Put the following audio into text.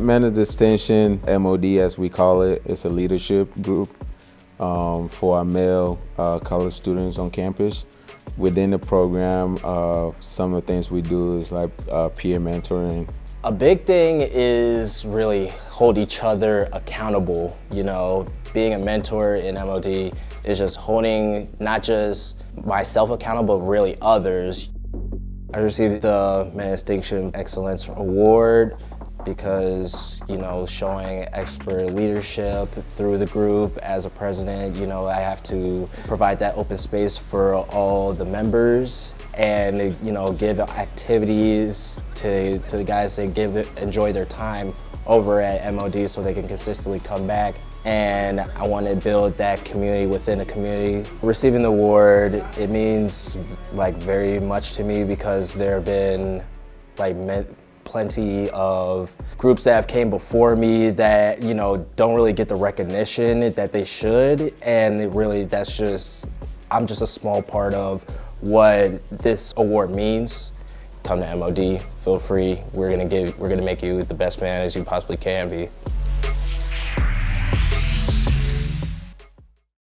Man of Distinction, MOD as we call it, it's a leadership group for our male college students on campus. Within the program, some of the things we do is like peer mentoring. A big thing is really hold each other accountable. You know, being a mentor in MOD is just holding not just myself accountable, but really others. I received the Man of Distinction Excellence Award because, you know, showing expert leadership through the group as a president, you know, I have to provide that open space for all the members and, you know, give activities to the guys to enjoy their time over at MOD so they can consistently come back. And I want to build that community within a community. Receiving the award, it means like very much to me because there have been like plenty of groups that have came before me that, you know, don't really get the recognition that they should, and it really, I'm just a small part of what this award means. Come to MOD, feel free. We're gonna make you the best man as you possibly can be.